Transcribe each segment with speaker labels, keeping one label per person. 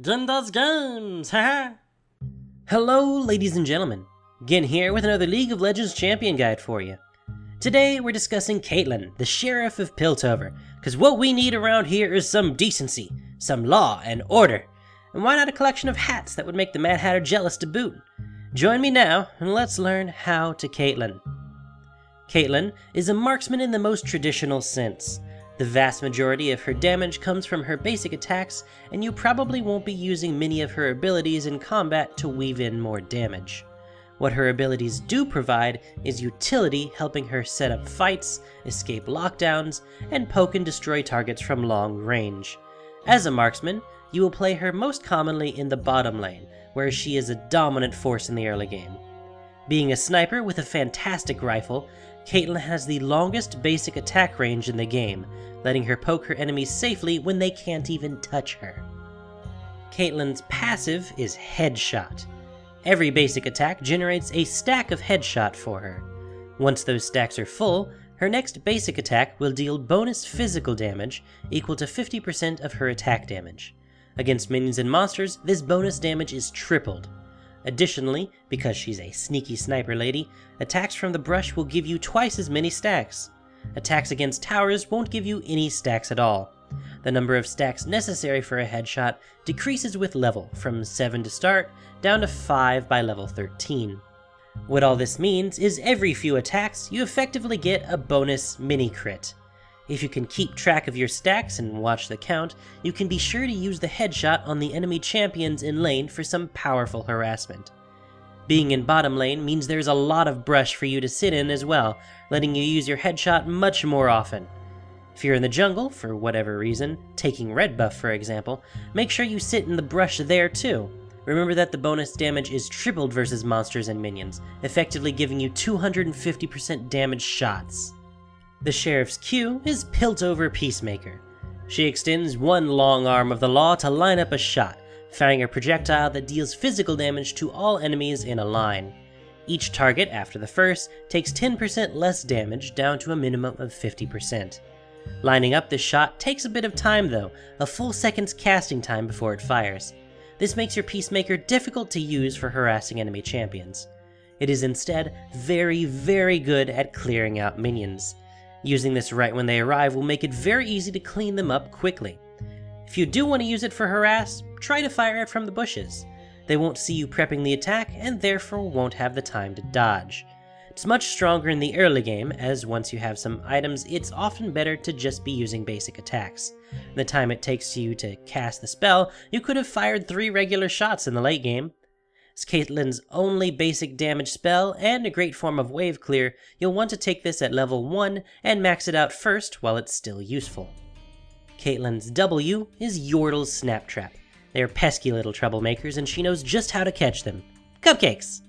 Speaker 1: Gin does games, haha!
Speaker 2: Hello, ladies and gentlemen. Gin here with another League of Legends champion guide for you. Today we're discussing Caitlyn, the Sheriff of Piltover, because what we need around here is some decency, some law and order, and why not a collection of hats that would make the Mad Hatter jealous to boot? Join me now, and let's learn how to Caitlyn. Caitlyn is a marksman in the most traditional sense. The vast majority of her damage comes from her basic attacks, and you probably won't be using many of her abilities in combat to weave in more damage. What her abilities do provide is utility, helping her set up fights, escape lockdowns, and poke and destroy targets from long range. As a marksman, you will play her most commonly in the bottom lane, where she is a dominant force in the early game. Being a sniper with a fantastic rifle, Caitlyn has the longest basic attack range in the game, letting her poke her enemies safely when they can't even touch her. Caitlyn's passive is Headshot. Every basic attack generates a stack of Headshot for her. Once those stacks are full, her next basic attack will deal bonus physical damage equal to 50% of her attack damage. Against minions and monsters, this bonus damage is tripled. Additionally, because she's a sneaky sniper lady, attacks from the brush will give you twice as many stacks. Attacks against towers won't give you any stacks at all. The number of stacks necessary for a headshot decreases with level, from 7 to start, down to 5 by level 13. What all this means is every few attacks, you effectively get a bonus mini-crit. If you can keep track of your stacks and watch the count, you can be sure to use the headshot on the enemy champions in lane for some powerful harassment. Being in bottom lane means there's a lot of brush for you to sit in as well, letting you use your headshot much more often. If you're in the jungle, for whatever reason, taking red buff for example, make sure you sit in the brush there too. Remember that the bonus damage is tripled versus monsters and minions, effectively giving you 250% damage shots. The Sheriff's Q is Piltover Peacemaker. She extends one long arm of the law to line up a shot, firing a projectile that deals physical damage to all enemies in a line. Each target after the first takes 10% less damage, down to a minimum of 50%. Lining up this shot takes a bit of time though, a full second's casting time before it fires. This makes your Peacemaker difficult to use for harassing enemy champions. It is instead very, very good at clearing out minions. Using this right when they arrive will make it very easy to clean them up quickly. If you do want to use it for harass, try to fire it from the bushes. They won't see you prepping the attack and therefore won't have the time to dodge. It's much stronger in the early game, as once you have some items, it's often better to just be using basic attacks. The time it takes you to cast the spell, you could have fired 3 regular shots in the late game. It's Caitlyn's only basic damage spell and a great form of wave clear. You'll want to take this at level 1 and max it out first while it's still useful. Caitlyn's W is Yordle's Snap Trap. They are pesky little troublemakers and she knows just how to catch them. Cupcakes!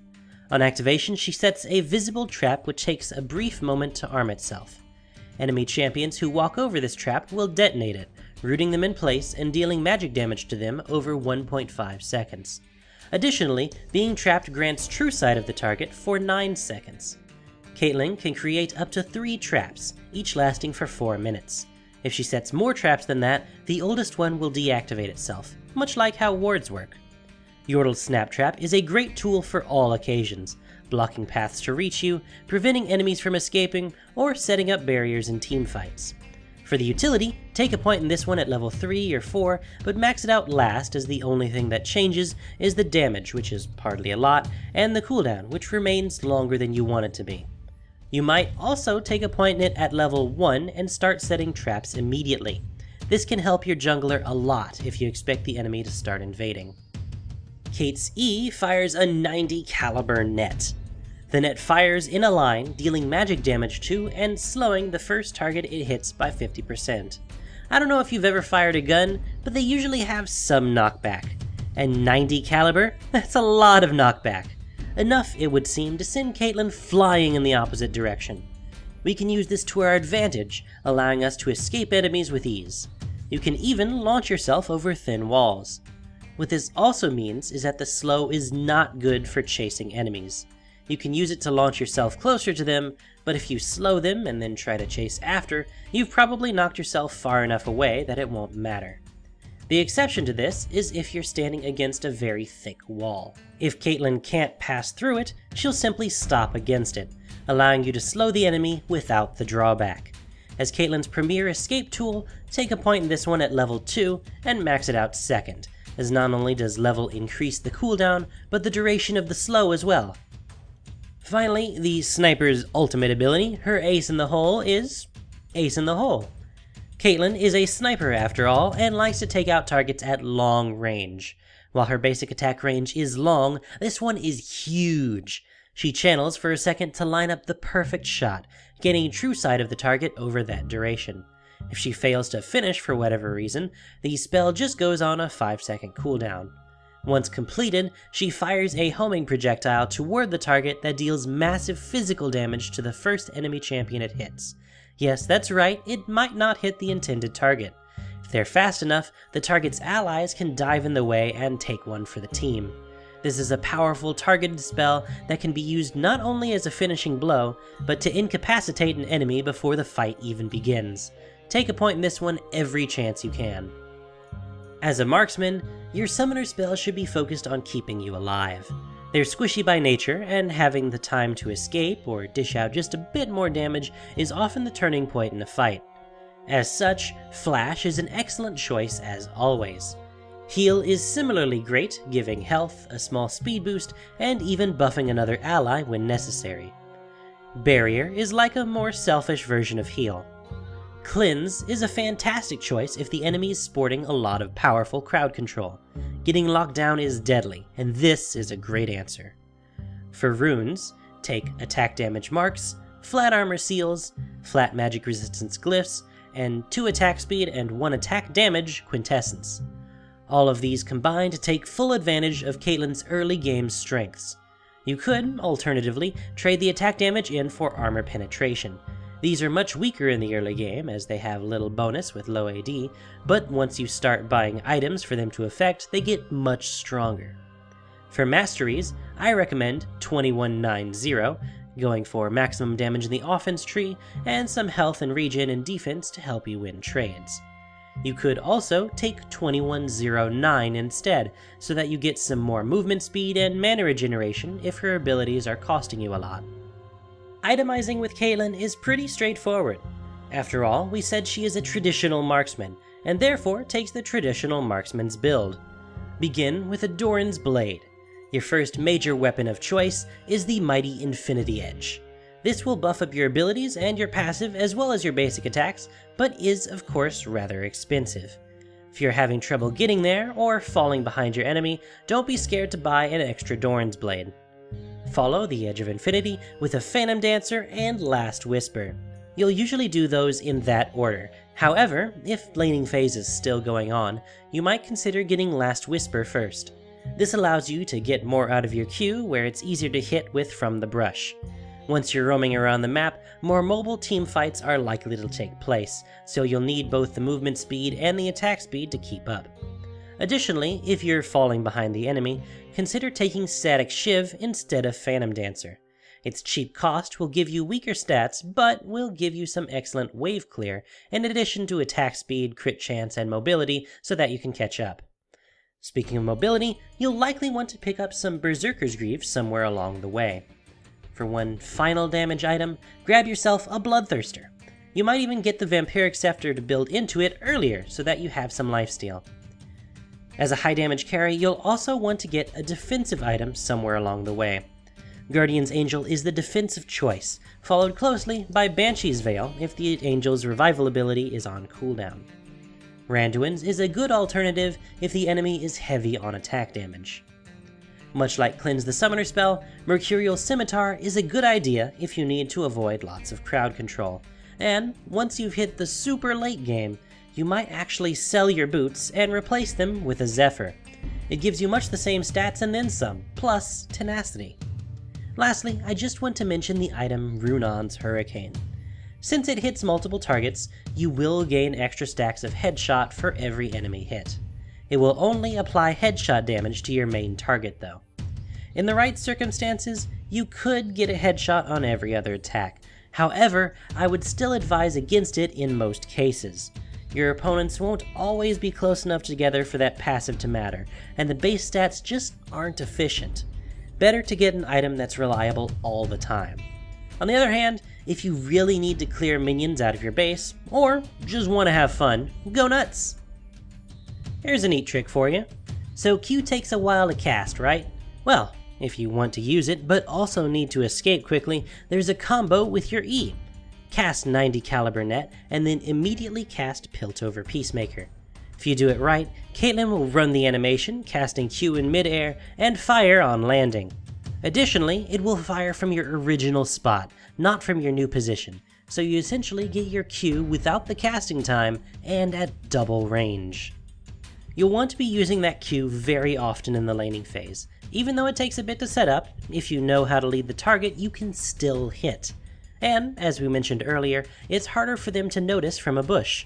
Speaker 2: On activation, she sets a visible trap which takes a brief moment to arm itself. Enemy champions who walk over this trap will detonate it, rooting them in place and dealing magic damage to them over 1.5 seconds. Additionally, being trapped grants true sight of the target for 9 seconds. Caitlyn can create up to 3 traps, each lasting for 4 minutes. If she sets more traps than that, the oldest one will deactivate itself, much like how wards work. Yordle's Snap Trap is a great tool for all occasions, blocking paths to reach you, preventing enemies from escaping, or setting up barriers in teamfights. For the utility, take a point in this one at level 3 or 4, but max it out last, as the only thing that changes is the damage, which is hardly a lot, and the cooldown, which remains longer than you want it to be. You might also take a point in it at level 1 and start setting traps immediately. This can help your jungler a lot if you expect the enemy to start invading. Kate's E fires a 90 caliber net. The net fires in a line, dealing magic damage to and slowing the first target it hits by 50%. I don't know if you've ever fired a gun, but they usually have some knockback. And 90 caliber? That's a lot of knockback. Enough, it would seem, to send Caitlyn flying in the opposite direction. We can use this to our advantage, allowing us to escape enemies with ease. You can even launch yourself over thin walls. What this also means is that the slow is not good for chasing enemies. You can use it to launch yourself closer to them, but if you slow them and then try to chase after, you've probably knocked yourself far enough away that it won't matter. The exception to this is if you're standing against a very thick wall. If Caitlyn can't pass through it, she'll simply stop against it, allowing you to slow the enemy without the drawback. As Caitlyn's premier escape tool, take a point in this one at level 2 and max it out second, as not only does level increase the cooldown, but the duration of the slow as well. Finally, the sniper's ultimate ability, her ace in the hole, is ace in the hole. Caitlyn is a sniper after all, and likes to take out targets at long range. While her basic attack range is long, this one is huge. She channels for a second to line up the perfect shot, getting true sight of the target over that duration. If she fails to finish for whatever reason, the spell just goes on a 5-second cooldown. Once completed, she fires a homing projectile toward the target that deals massive physical damage to the first enemy champion it hits. Yes, that's right, it might not hit the intended target. If they're fast enough, the target's allies can dive in the way and take one for the team. This is a powerful targeted spell that can be used not only as a finishing blow, but to incapacitate an enemy before the fight even begins. Take a point in this one every chance you can. As a marksman, your summoner spell should be focused on keeping you alive. They're squishy by nature, and having the time to escape or dish out just a bit more damage is often the turning point in a fight. As such, Flash is an excellent choice as always. Heal is similarly great, giving health, a small speed boost, and even buffing another ally when necessary. Barrier is like a more selfish version of heal. Cleanse is a fantastic choice if the enemy is sporting a lot of powerful crowd control. Getting locked down is deadly, and this is a great answer. For runes, take attack damage marks, flat armor seals, flat magic resistance glyphs, and 2 attack speed and 1 attack damage quintessence. All of these combine to take full advantage of Caitlyn's early game strengths. You could, alternatively, trade the attack damage in for armor penetration. These are much weaker in the early game, as they have little bonus with low AD, but once you start buying items for them to affect, they get much stronger. For Masteries, I recommend 2190, going for maximum damage in the offense tree, and some health and regen and defense to help you win trades. You could also take 2109 instead, so that you get some more movement speed and mana regeneration if her abilities are costing you a lot. Itemizing with Caitlyn is pretty straightforward. After all, we said she is a traditional marksman, and therefore takes the traditional marksman's build. Begin with a Doran's Blade. Your first major weapon of choice is the mighty Infinity Edge. This will buff up your abilities and your passive as well as your basic attacks, but is of course rather expensive. If you're having trouble getting there, or falling behind your enemy, don't be scared to buy an extra Doran's Blade. Follow the Edge of Infinity with a Phantom Dancer and Last Whisper. You'll usually do those in that order. However, if laning phase is still going on, you might consider getting Last Whisper first. This allows you to get more out of your Q where it's easier to hit with from the brush. Once you're roaming around the map, more mobile team fights are likely to take place, so you'll need both the movement speed and the attack speed to keep up. Additionally, if you're falling behind the enemy, consider taking Static Shiv instead of Phantom Dancer. Its cheap cost will give you weaker stats, but will give you some excellent wave clear, in addition to attack speed, crit chance, and mobility, so that you can catch up. Speaking of mobility, you'll likely want to pick up some Berserker's Greaves somewhere along the way. For one final damage item, grab yourself a Bloodthirster. You might even get the Vampiric Scepter to build into it earlier, so that you have some lifesteal. As a high damage carry, you'll also want to get a defensive item somewhere along the way. Guardian's Angel is the defensive choice, followed closely by Banshee's Veil if the Angel's revival ability is on cooldown. Randuin's is a good alternative if the enemy is heavy on attack damage. Much like Cleanse the Summoner spell, Mercurial Scimitar is a good idea if you need to avoid lots of crowd control, and once you've hit the super late game, you might actually sell your boots and replace them with a Zephyr. It gives you much the same stats and then some, plus tenacity. Lastly, I just want to mention the item Runon's Hurricane. Since it hits multiple targets, you will gain extra stacks of headshot for every enemy hit. It will only apply headshot damage to your main target though. In the right circumstances, you could get a headshot on every other attack. However, I would still advise against it in most cases. Your opponents won't always be close enough together for that passive to matter, and the base stats just aren't efficient. Better to get an item that's reliable all the time. On the other hand, if you really need to clear minions out of your base, or just want to have fun, go nuts! Here's a neat trick for you. So Q takes a while to cast, right? Well, if you want to use it, but also need to escape quickly, there's a combo with your E. Cast 90 caliber net, and then immediately cast Piltover Peacemaker. If you do it right, Caitlyn will run the animation, casting Q in midair, and fire on landing. Additionally, it will fire from your original spot, not from your new position, so you essentially get your Q without the casting time and at double range. You'll want to be using that Q very often in the laning phase. Even though it takes a bit to set up, if you know how to lead the target, you can still hit. And, as we mentioned earlier, it's harder for them to notice from a bush.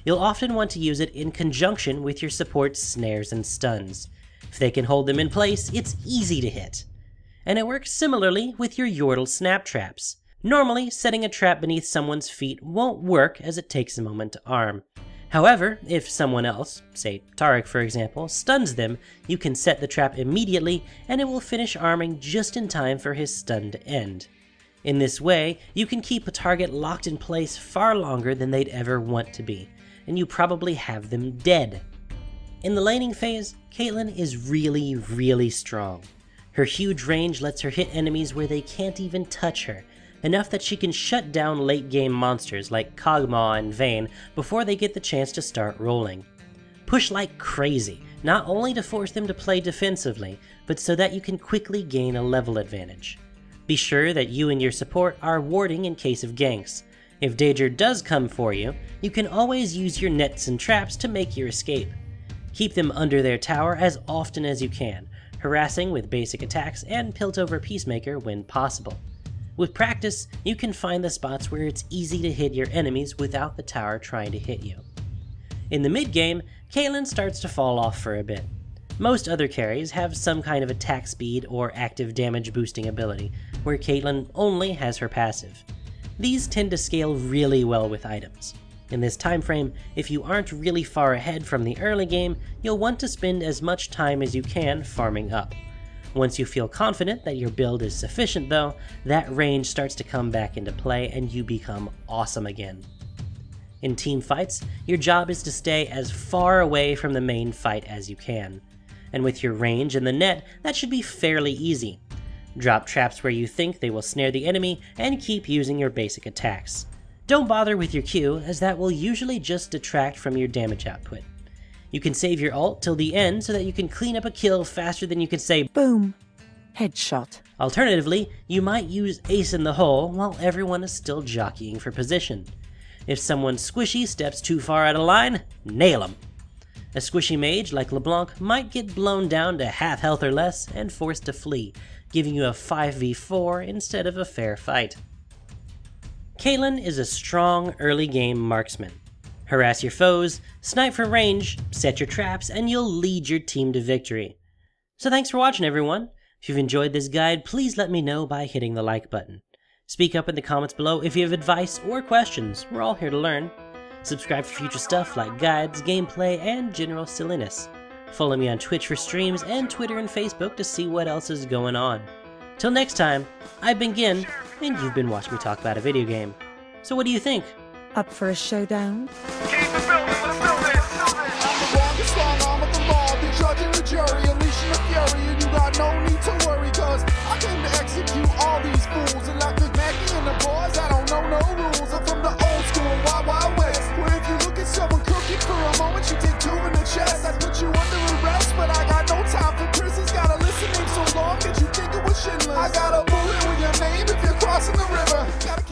Speaker 2: You'll often want to use it in conjunction with your support's snares and stuns. If they can hold them in place, it's easy to hit. And it works similarly with your Yordle snap traps. Normally, setting a trap beneath someone's feet won't work as it takes a moment to arm. However, if someone else, say Taric for example, stuns them, you can set the trap immediately and it will finish arming just in time for his stun to end. In this way, you can keep a target locked in place far longer than they'd ever want to be, and you probably have them dead. In the laning phase, Caitlyn is really strong. Her huge range lets her hit enemies where they can't even touch her, enough that she can shut down late game monsters like Kog'Maw and Vayne before they get the chance to start rolling. Push like crazy, not only to force them to play defensively, but so that you can quickly gain a level advantage. Be sure that you and your support are warding in case of ganks. If danger does come for you, you can always use your nets and traps to make your escape. Keep them under their tower as often as you can, harassing with basic attacks and Piltover Peacemaker when possible. With practice, you can find the spots where it's easy to hit your enemies without the tower trying to hit you. In the mid-game, Caitlyn starts to fall off for a bit. Most other carries have some kind of attack speed or active damage boosting ability, where Caitlyn only has her passive. These tend to scale really well with items. In this time frame, if you aren't really far ahead from the early game, you'll want to spend as much time as you can farming up. Once you feel confident that your build is sufficient though, that range starts to come back into play and you become awesome again. In team fights, your job is to stay as far away from the main fight as you can. And with your range and the net, that should be fairly easy. Drop traps where you think they will snare the enemy and keep using your basic attacks. Don't bother with your Q, as that will usually just detract from your damage output. You can save your ult till the end so that you can clean up a kill faster than you can say boom, headshot. Alternatively, you might use Ace in the Hole while everyone is still jockeying for position. If someone squishy steps too far out of line, nail them. A squishy mage like LeBlanc might get blown down to half health or less and forced to flee, giving you a 5v4 instead of a fair fight. Caitlyn is a strong early game marksman. Harass your foes, snipe for range, set your traps, and you'll lead your team to victory. So thanks for watching everyone. If you've enjoyed this guide, please let me know by hitting the like button. Speak up in the comments below if you have advice or questions, we're all here to learn. Subscribe for future stuff like guides, gameplay, and general silliness. Follow me on Twitch for streams and Twitter and Facebook to see what else is going on. Till next time, I've been Gin, and you've been watching me talk about a video game. So what do you think?
Speaker 3: Up for a showdown?
Speaker 4: I'm the longest strong arm of the law, the judge and the jury, unleashing the fury, and you got no need to worry, cause I came to execute all these fools, and like the Mackie and the boys, I don't know no rules. I'm from the old school, Wild Wild West, where if you look at someone cooking for a moment, you take two in the chest. I put you under arrest, but I got no time for prisons, got a list of names so long that you think it was Schindler. I got a bullet with your name if you're crossing the river. Gotta